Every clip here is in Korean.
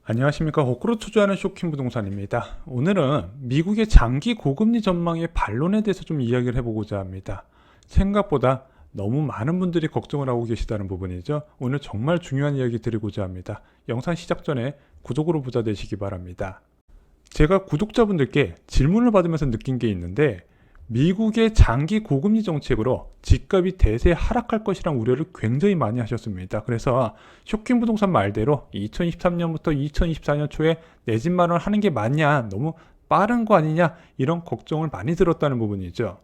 안녕하십니까. 거꾸로 투자하는 쇼킹 부동산입니다. 오늘은 미국의 장기 고금리 전망의 반론에 대해서 좀 이야기를 해보고자 합니다. 생각보다 너무 많은 분들이 걱정을 하고 계시다는 부분이죠. 오늘 정말 중요한 이야기 드리고자 합니다. 영상 시작 전에 구독으로 부자 되시기 바랍니다. 제가 구독자분들께 질문을 받으면서 느낀 게 있는데, 미국의 장기 고금리 정책으로 집값이 대세 하락할 것이란 우려를 굉장히 많이 하셨습니다. 그래서 쇼킹 부동산 말대로 2023년부터 2024년 초에 내 집 마련을 하는 게 맞냐, 너무 빠른 거 아니냐, 이런 걱정을 많이 들었다는 부분이죠.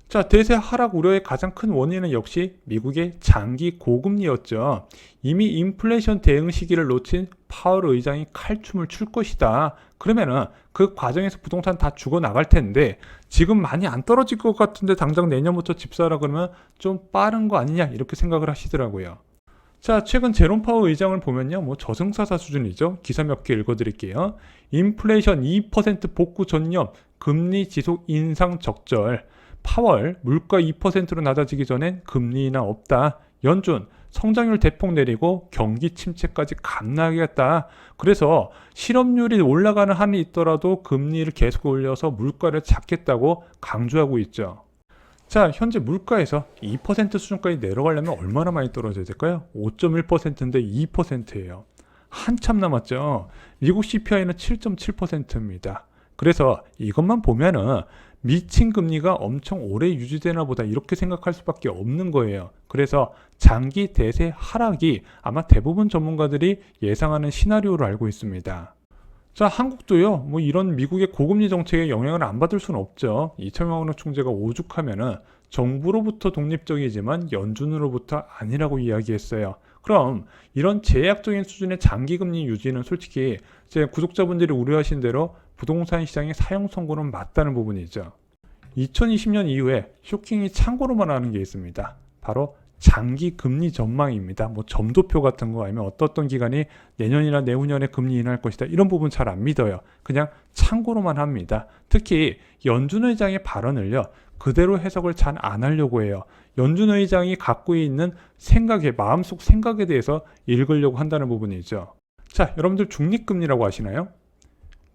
자, 대세 하락 우려의 가장 큰 원인은 역시 미국의 장기 고금리였죠. 이미 인플레이션 대응 시기를 놓친 파월 의장이 칼춤을 출 것이다. 그러면은 그 과정에서 부동산 다 죽어 나갈 텐데, 지금 많이 안 떨어질 것 같은데 당장 내년부터 집 사라 그러면 좀 빠른 거 아니냐, 이렇게 생각을 하시더라고요. 자, 최근 제롬 파월 의장을 보면요, 저승사자 수준이죠. 기사 몇 개 읽어드릴게요. 인플레이션 2% 복구 전념, 금리 지속 인상 적절. 파월, 물가 2%로 낮아지기 전엔 금리 인하 없다. 연준, 성장률 대폭 내리고 경기 침체까지 감내하겠다. 그래서 실업률이 올라가는 한이 있더라도 금리를 계속 올려서 물가를 잡겠다고 강조하고 있죠. 자, 현재 물가에서 2% 수준까지 내려가려면 얼마나 많이 떨어져야 될까요? 5.1%인데 2%예요. 한참 남았죠. 미국 CPI는 7.7%입니다. 그래서 이것만 보면은 미친 금리가 엄청 오래 유지되나 보다, 이렇게 생각할 수밖에 없는 거예요. 그래서 장기 대세 하락이 아마 대부분 전문가들이 예상하는 시나리오로 알고 있습니다. 자, 한국도요, 이런 미국의 고금리 정책에 영향을 안 받을 수는 없죠. 이철명 총재가 오죽하면은 정부로부터 독립적이지만 연준으로부터 아니라고 이야기했어요. 그럼 이런 제약적인 수준의 장기금리 유지는 솔직히 제 구독자분들이 우려하신 대로 부동산 시장의 사형 선고는 맞다는 부분이죠. 2020년 이후에 쇼킹이 참고로만 하는 게 있습니다. 바로 장기 금리 전망입니다. 점도표 같은 거, 아니면 어떤 기간이 내년이나 내후년에 금리 인하할 것이다, 이런 부분 잘 안 믿어요. 그냥 참고로만 합니다. 특히 연준 의장의 발언을요, 그대로 해석을 잘 안 하려고 해요. 연준 의장이 갖고 있는 생각에, 마음속 생각에 대해서 읽으려고 한다는 부분이죠. 자, 여러분들 중립금리라고 아시나요?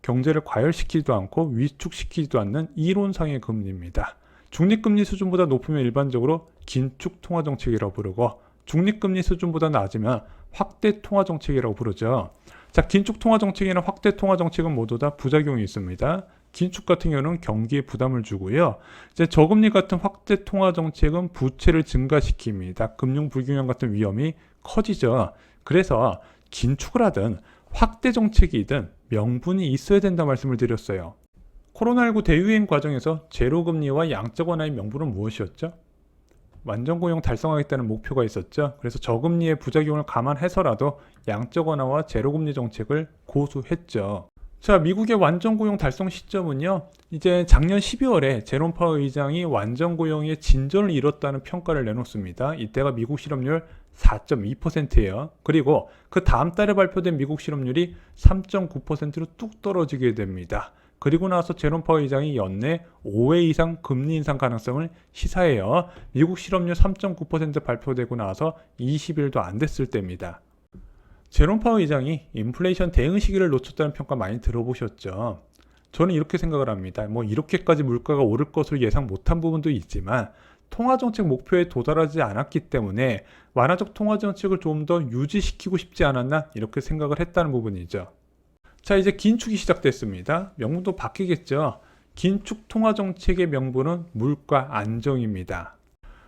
경제를 과열시키지도 않고 위축시키지도 않는 이론상의 금리입니다. 중립금리 수준보다 높으면 일반적으로 긴축 통화정책이라고 부르고, 중립금리 수준보다 낮으면 확대 통화정책이라고 부르죠. 자, 긴축 통화정책이나 확대 통화정책은 모두 다 부작용이 있습니다. 긴축 같은 경우는 경기에 부담을 주고요. 이제 저금리 같은 확대 통화정책은 부채를 증가시킵니다. 금융 불균형 같은 위험이 커지죠. 그래서 긴축을 하든 확대 정책이든 명분이 있어야 된다 말씀을 드렸어요. 코로나19 대유행 과정에서 제로금리와 양적 완화의 명분은 무엇이었죠? 완전고용 달성하겠다는 목표가 있었죠. 그래서 저금리의 부작용을 감안해서라도 양적 완화와 제로금리 정책을 고수했죠. 자, 미국의 완전고용 달성 시점은요, 이제 작년 12월에 제롬 파월 의장이 완전고용의 진전을 이뤘다는 평가를 내놓습니다. 이때가 미국 실업률 4.2%예요. 그리고 그 다음 달에 발표된 미국 실업률이 3.9%로 뚝 떨어지게 됩니다. 그리고 나서 제롬 파월 의장이 연내 5회 이상 금리 인상 가능성을 시사해요. 미국 실업률 3.9% 발표되고 나서 20일도 안 됐을 때입니다. 제롬 파월 의장이 인플레이션 대응 시기를 놓쳤다는 평가 많이 들어보셨죠? 저는 이렇게 생각을 합니다. 이렇게까지 물가가 오를 것을 예상 못한 부분도 있지만, 통화정책 목표에 도달하지 않았기 때문에 완화적 통화정책을 좀 더 유지시키고 싶지 않았나, 이렇게 생각을 했다는 부분이죠. 자, 이제 긴축이 시작됐습니다. 명분도 바뀌겠죠. 긴축 통화정책의 명분은 물가 안정입니다.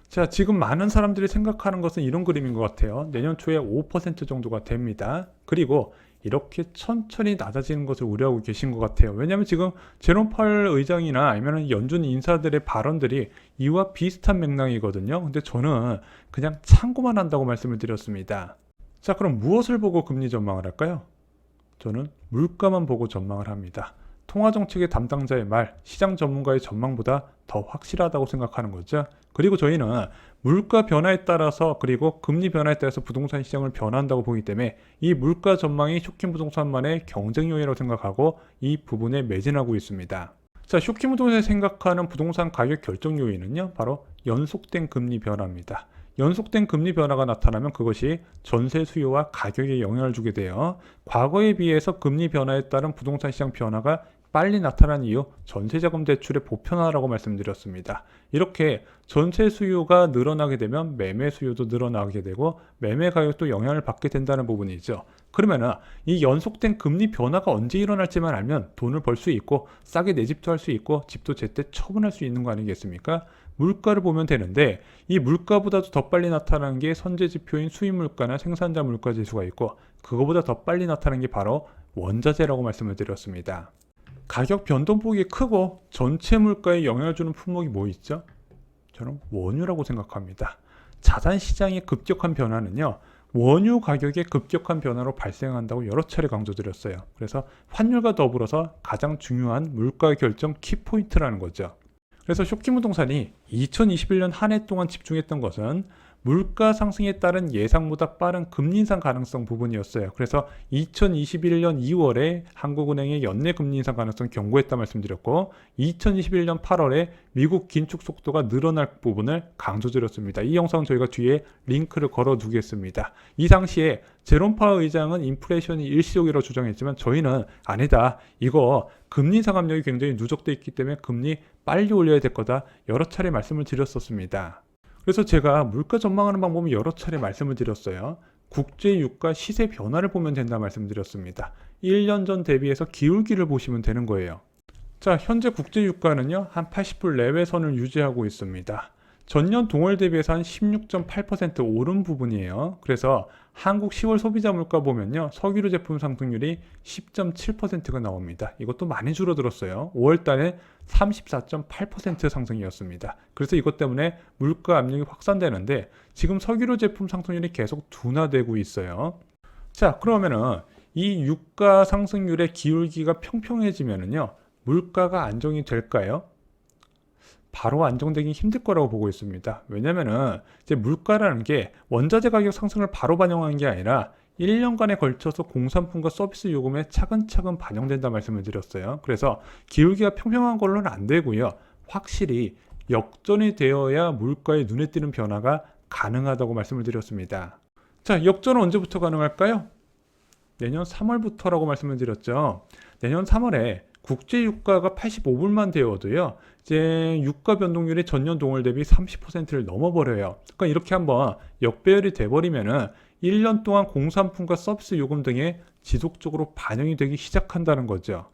자, 지금 많은 사람들이 생각하는 것은 이런 그림인 것 같아요. 내년 초에 5% 정도가 됩니다. 그리고 이렇게 천천히 낮아지는 것을 우려하고 계신 것 같아요. 왜냐하면 지금 제롬 파월 의장이나 아니면 연준 인사들의 발언들이 이와 비슷한 맥락이거든요. 근데 저는 그냥 참고만 한다고 말씀을 드렸습니다. 자, 그럼 무엇을 보고 금리 전망을 할까요? 저는 물가만 보고 전망을 합니다. 통화정책의 담당자의 말, 시장 전문가의 전망보다 더 확실하다고 생각하는 거죠. 그리고 저희는 물가 변화에 따라서, 그리고 금리 변화에 따라서 부동산 시장을 변화한다고 보기 때문에 이 물가 전망이 쇼킹 부동산만의 경쟁 요인이라고 생각하고 이 부분에 매진하고 있습니다. 자, 쇼키무동에서 생각하는 부동산 가격 결정 요인은요, 바로 연속된 금리 변화입니다. 연속된 금리 변화가 나타나면 그것이 전세 수요와 가격에 영향을 주게 돼요. 과거에 비해서 금리 변화에 따른 부동산 시장 변화가 빨리 나타난 이유, 전세자금 대출의 보편화라고 말씀드렸습니다. 이렇게 전세 수요가 늘어나게 되면 매매 수요도 늘어나게 되고 매매 가격도 영향을 받게 된다는 부분이죠. 그러면은 이 연속된 금리 변화가 언제 일어날지만 알면 돈을 벌 수 있고 싸게 내 집도 할 수 있고 집도 제때 처분할 수 있는 거 아니겠습니까? 물가를 보면 되는데 이 물가보다도 더 빨리 나타나는 게 선제지표인 수입물가나 생산자 물가 지수가 있고 그거보다 더 빨리 나타나는 게 바로 원자재라고 말씀을 드렸습니다. 가격 변동폭이 크고 전체 물가에 영향을 주는 품목이 뭐 있죠? 저는 원유라고 생각합니다. 자산 시장의 급격한 변화는요, 원유 가격의 급격한 변화로 발생한다고 여러 차례 강조드렸어요. 그래서 환율과 더불어서 가장 중요한 물가 결정 키포인트라는 거죠. 그래서 쇼키무동산이 2021년 한 해 동안 집중했던 것은 물가 상승에 따른 예상보다 빠른 금리 인상 가능성 부분이었어요. 그래서 2021년 2월에 한국은행의 연내 금리 인상 가능성 경고했다 말씀드렸고 2021년 8월에 미국 긴축 속도가 늘어날 부분을 강조드렸습니다. 이 영상은 저희가 뒤에 링크를 걸어 두겠습니다. 이 당시에 제롬 파월 의장은 인플레이션이 일시적이라고 주장했지만 저희는 아니다. 이거 금리 인상 압력이 굉장히 누적되어 있기 때문에 금리 빨리 올려야 될 거다. 여러 차례 말씀을 드렸었습니다. 그래서 제가 물가 전망하는 방법을 여러 차례 말씀을 드렸어요. 국제 유가 시세 변화를 보면 된다 말씀드렸습니다. 1년 전 대비해서 기울기를 보시면 되는 거예요. 자, 현재 국제 유가는요, 한 80불 내외 선을 유지하고 있습니다. 전년 동월 대비해서 한 16.8% 오른 부분이에요. 그래서 한국 10월 소비자 물가 보면요, 석유류 제품 상승률이 10.7%가 나옵니다. 이것도 많이 줄어들었어요. 5월 달에 34.8% 상승이었습니다. 그래서 이것 때문에 물가 압력이 확산되는데 지금 석유류 제품 상승률이 계속 둔화되고 있어요. 자, 그러면은 이 유가 상승률의 기울기가 평평해지면은요, 물가가 안정이 될까요? 바로 안정되기 힘들 거라고 보고 있습니다. 왜냐면은 이제 물가라는 게 원자재 가격 상승을 바로 반영하는 게 아니라 1년간에 걸쳐서 공산품과 서비스 요금에 차근차근 반영된다 말씀을 드렸어요. 그래서 기울기가 평평한 걸로는 안 되고요. 확실히 역전이 되어야 물가에 눈에 띄는 변화가 가능하다고 말씀을 드렸습니다. 자, 역전은 언제부터 가능할까요? 내년 3월부터라고 말씀을 드렸죠. 내년 3월에 국제 유가가 85불만 되어도요, 이제 유가 변동률이 전년 동월 대비 30%를 넘어버려요. 그러니까 이렇게 한번 역배열이 돼버리면은 1년 동안 공산품과 서비스 요금 등에 지속적으로 반영이 되기 시작한다는 거죠.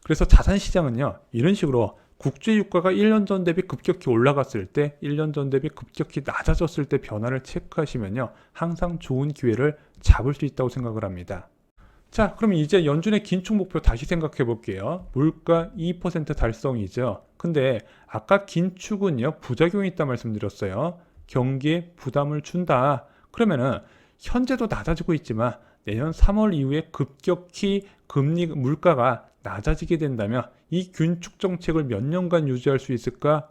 그래서 자산 시장은요, 이런 식으로 국제 유가가 1년 전 대비 급격히 올라갔을 때, 1년 전 대비 급격히 낮아졌을 때 변화를 체크하시면요, 항상 좋은 기회를 잡을 수 있다고 생각을 합니다. 자, 그럼 이제 연준의 긴축 목표 다시 생각해 볼게요. 물가 2% 달성이죠. 근데 아까 긴축은요, 부작용이 있다 말씀드렸어요. 경기에 부담을 준다. 그러면은 현재도 낮아지고 있지만 내년 3월 이후에 급격히 금리 물가가 낮아지게 된다면 이 긴축 정책을 몇 년간 유지할 수 있을까?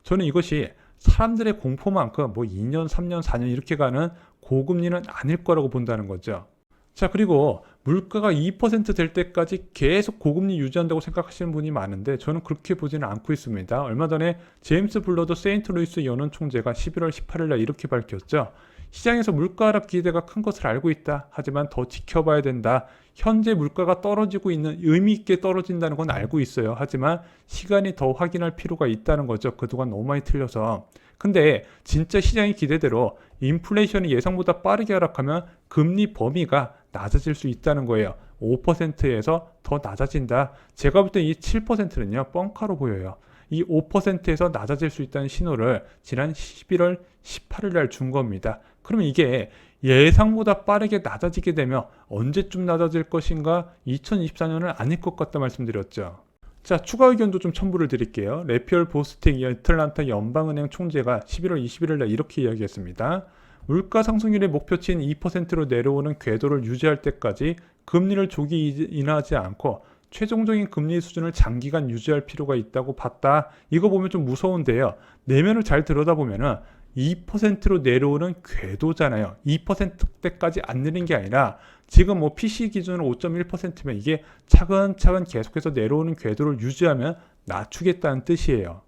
저는 이것이 사람들의 공포만큼 뭐 2년, 3년, 4년 이렇게 가는 고금리는 아닐 거라고 본다는 거죠. 자, 그리고 물가가 2% 될 때까지 계속 고금리 유지한다고 생각하시는 분이 많은데 저는 그렇게 보지는 않고 있습니다. 얼마 전에 제임스 블러드 세인트루이스 연원 총재가 11월 18일 날 이렇게 밝혔죠. 시장에서 물가 하락 기대가 큰 것을 알고 있다. 하지만 더 지켜봐야 된다. 현재 물가가 떨어지고 있는, 의미 있게 떨어진다는 건 알고 있어요. 하지만 시간이 더 확인할 필요가 있다는 거죠. 그동안 너무 많이 틀려서. 근데 진짜 시장의 기대대로 인플레이션이 예상보다 빠르게 하락하면 금리 범위가 낮아질 수 있다는 거예요. 5%에서 더 낮아진다. 제가 볼 때 이 7%는요, 뻥카로 보여요. 이 5%에서 낮아질 수 있다는 신호를 지난 11월 18일 날 준 겁니다. 그러면 이게 예상보다 빠르게 낮아지게 되면 언제쯤 낮아질 것인가? 2024년은 아닐 것 같다 말씀드렸죠. 자, 추가 의견도 좀 첨부를 드릴게요. 레피얼 보스틱 애틀란타 연방은행 총재가 11월 21일 날 이렇게 이야기했습니다. 물가 상승률의 목표치인 2%로 내려오는 궤도를 유지할 때까지 금리를 조기 인하하지 않고 최종적인 금리 수준을 장기간 유지할 필요가 있다고 봤다. 이거 보면 좀 무서운데요. 내면을 잘 들여다보면은 2%로 내려오는 궤도잖아요. 2%대까지 안 내린 게 아니라 지금 뭐 PC 기준으로 5.1%면 이게 차근차근 계속해서 내려오는 궤도를 유지하면 낮추겠다는 뜻이에요.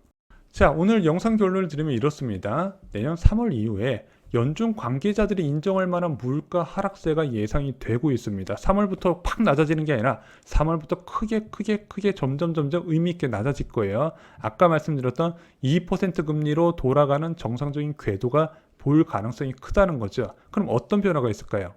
자, 오늘 영상 결론을 들으면 이렇습니다. 내년 3월 이후에 연중 관계자들이 인정할 만한 물가 하락세가 예상이 되고 있습니다. 3월부터 팍 낮아지는 게 아니라 3월부터 크게 점점 의미 있게 낮아질 거예요. 아까 말씀드렸던 2% 금리로 돌아가는 정상적인 궤도가 보일 가능성이 크다는 거죠. 그럼 어떤 변화가 있을까요?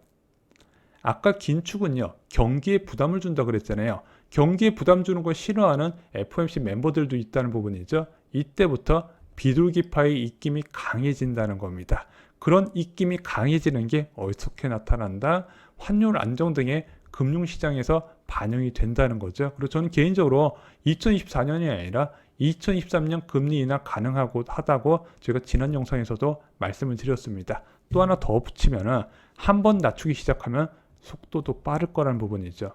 아까 긴축은요, 경기에 부담을 준다 그랬잖아요. 경기에 부담 주는 걸 싫어하는 FOMC 멤버들도 있다는 부분이죠. 이때부터 비둘기파의 입김이 강해진다는 겁니다. 그런 입김이 강해지는 게 어떻게 나타난다? 환율 안정 등의 금융시장에서 반영이 된다는 거죠. 그리고 저는 개인적으로 2024년이 아니라 2023년 금리 인하 가능하고 하다고 제가 지난 영상에서도 말씀을 드렸습니다. 또 하나 더 붙이면은 한 번 낮추기 시작하면 속도도 빠를 거라는 부분이죠.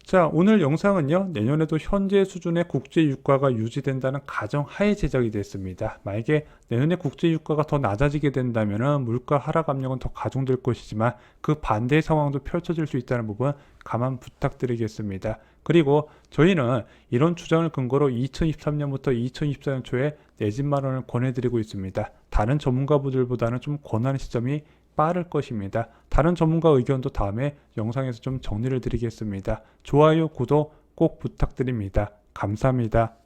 자, 오늘 영상은요, 내년에도 현재 수준의 국제 유가가 유지된다는 가정 하에 제작이 됐습니다. 만약에 내년에 국제 유가가 더 낮아지게 된다면 물가 하락 압력은 더 가중될 것이지만 그 반대의 상황도 펼쳐질 수 있다는 부분 감안 부탁드리겠습니다. 그리고 저희는 이런 주장을 근거로 2023년부터 2024년 초에 내 집 마련을 권해드리고 있습니다. 다른 전문가분들보다는 좀 권하는 시점이 빠를 것입니다. 다른 전문가 의견도 다음에 영상에서 좀 정리를 드리겠습니다. 좋아요, 구독 꼭 부탁드립니다. 감사합니다.